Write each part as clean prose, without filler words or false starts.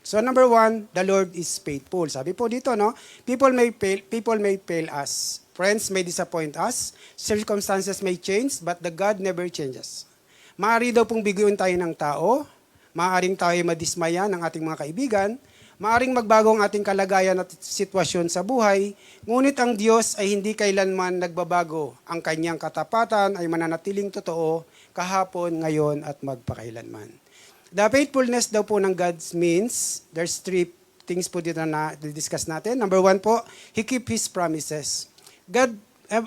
So number one, the Lord is faithful. Sabi po dito, no? People may fail us. Friends may disappoint us. Circumstances may change, but the God never changes. Maaari daw pong biguin tayo ng tao. Maaaring tayo madismaya ng ating mga kaibigan. Maaring magbago ang ating kalagayan at sitwasyon sa buhay. Ngunit ang Diyos ay hindi kailanman nagbabago. Ang kanyang katapatan ay mananatiling totoo kahapon, ngayon at magpakailanman. The faithfulness daw po ng God means, there's three things po dito na discuss natin. Number one po, He keep His promises. God,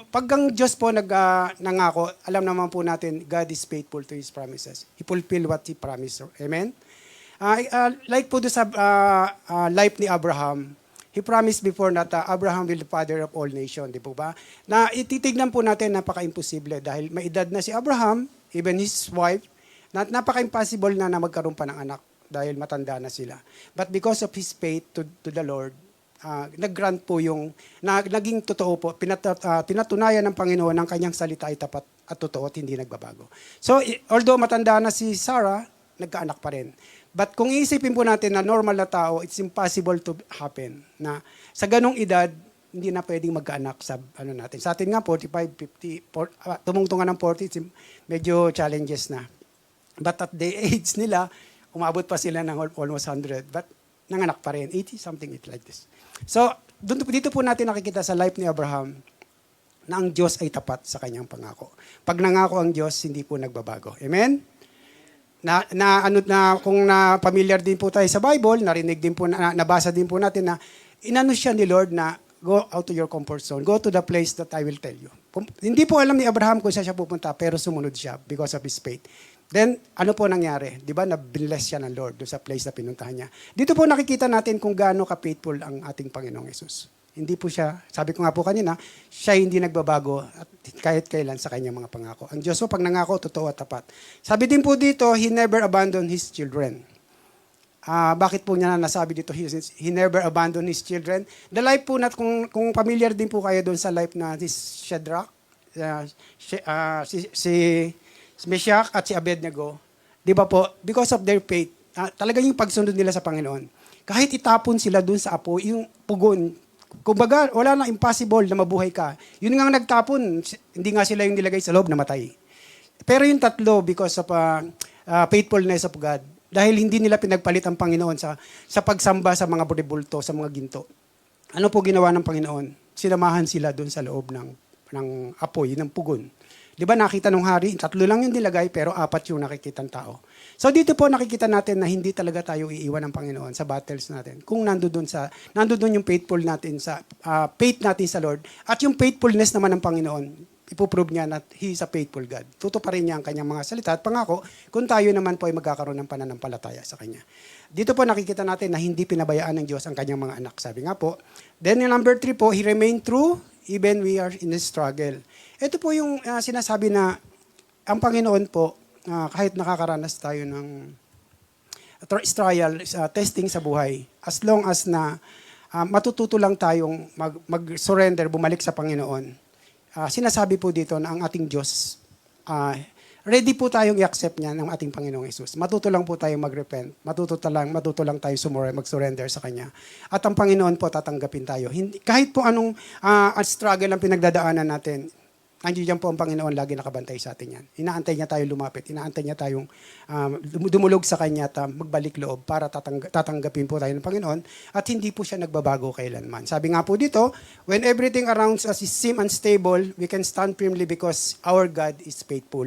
pag ang Diyos po nangako, alam naman po natin, God is faithful to His promises. He fulfill what He promised. Amen? Like po doon sa life ni Abraham, He promised before that Abraham will be the father of all nations. Di po ba? Na ititignan po natin, napaka-imposible dahil may edad na si Abraham, even his wife, napaka-impossible na magkaroon pa ng anak dahil matanda na sila. But because of his faith to the Lord, nag-grant po yung, naging totoo po, pinatunayan ng Panginoon ng kanyang salita ay tapat at totoo at hindi nagbabago. So, although matanda na si Sarah, nagkaanak pa rin. But kung iisipin po natin na normal na tao, it's impossible to happen. Na sa ganong edad, hindi na pwedeng magkaanak sa ano natin. Sa atin nga, 45, 50, tumungtungan ng 40, medyo challenges na. But at the age nila, umabot pa sila ng almost 100. But nanganak pa rin, 80, something like this. So, dito po natin nakikita sa life ni Abraham na ang Diyos ay tapat sa kanyang pangako. Pag nangako ang Diyos, hindi po nagbabago. Amen? Kung familiar din po tayo sa Bible, narinig din po, nabasa din po natin na inano siya ni Lord na go out to your comfort zone. Go to the place that I will tell you. Hindi po alam ni Abraham kung saan siya pupunta, pero sumunod siya because of his faith. Then, ano po nangyari? Di ba, na-bless siya ng Lord doon sa place na pinuntahan niya. Dito po nakikita natin kung gaano ka-faithful ang ating Panginoong Yesus. Hindi po siya, sabi ko nga po kanina, siya hindi nagbabago at kahit kailan sa kanyang mga pangako. Ang Diyos po, pag nangako, totoo at tapat. Sabi din po dito, He never abandoned His children. Bakit po niya nasabi dito, He never abandoned His children? The life po, kung familiar din po kayo doon sa life na si Shadrach, si Meshach at si Abednego, di ba po, because of their faith, talaga yung pagsunod nila sa Panginoon. Kahit itapon sila doon sa apo, yung pugon, kumbaga, wala na impossible na mabuhay ka. Yun nga nagtapon, hindi nga sila yung nilagay sa loob, namatay. Pero yung tatlo, because of faithfulness of God, dahil hindi nila pinagpalit ang Panginoon sa pagsamba sa mga bulto, sa mga ginto. Ano po ginawa ng Panginoon? Sinamahan sila doon sa loob ng apoy, ng pugon. Di ba nakita nung hari, tatlo lang yung nilagay, pero 4 yung nakikitang tao. So dito po nakikita natin na hindi talaga tayo iiwan ng Panginoon sa battles natin. Kung nandoon yung faithful natin faith natin sa Lord, at yung faithfulness naman ng Panginoon, ipoprove niya na He is a faithful God. Tutuparin niya ang kanyang mga salita at pangako kung tayo naman po ay magkakaroon ng pananampalataya sa Kanya. Dito po nakikita natin na hindi pinabayaan ng Diyos ang kanyang mga anak. Sabi nga po. Then yung number 3 po, He remained true even we are in a struggle. Ito po yung sinasabi na ang Panginoon po, kahit nakakaranas tayo ng trial, testing sa buhay, as long as na matututo lang tayong mag-surrender, bumalik sa Panginoon, sinasabi po dito na ang ating Diyos, ready po tayong i-accept niya ng ating Panginoong Yesus. Matuto lang po tayong mag-repent. Matuto lang tayo mag-surrender sa Kanya. At ang Panginoon po tatanggapin tayo. Kahit po anong struggle ang pinagdadaanan natin, nandiyan po ang Panginoon lagi nakabantay sa atin yan. Inaantay niya tayo lumapit. Inaantay niya tayong dumulog sa Kanya at magbalik loob para tatanggapin po tayo ng Panginoon at hindi po siya nagbabago kailanman. Sabi nga po dito, when everything around us is seem unstable, we can stand firmly because our God is faithful.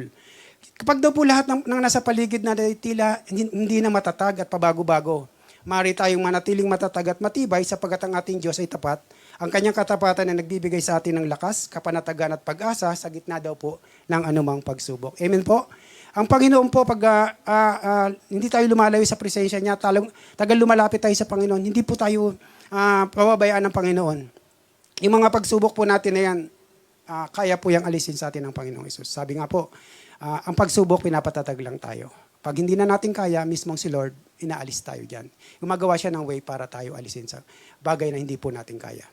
Kapag daw po lahat ng nasa paligid na tila hindi na matatag at pabago-bago, maaari tayong manatiling matatag at matibay sapagkat ang ating Diyos ay tapat. Ang kanyang katapatan na nagbibigay sa atin ng lakas, kapanatagan at pag-asa sa gitna daw po ng anumang pagsubok. Amen po? Ang Panginoon po, pag hindi tayo lumalayo sa presensya niya, tagal lumalapit tayo sa Panginoon, hindi po tayo pababayaan ng Panginoon. Yung mga pagsubok po natin na yan, kaya po yung alisin sa atin ng Panginoong Yesus. Sabi nga po, ang pagsubok, pinapatatag lang tayo. Pag hindi na natin kaya, mismong si Lord, inaalis tayo dyan. Gumagawa siya ng way para tayo alisin sa bagay na hindi po natin kaya.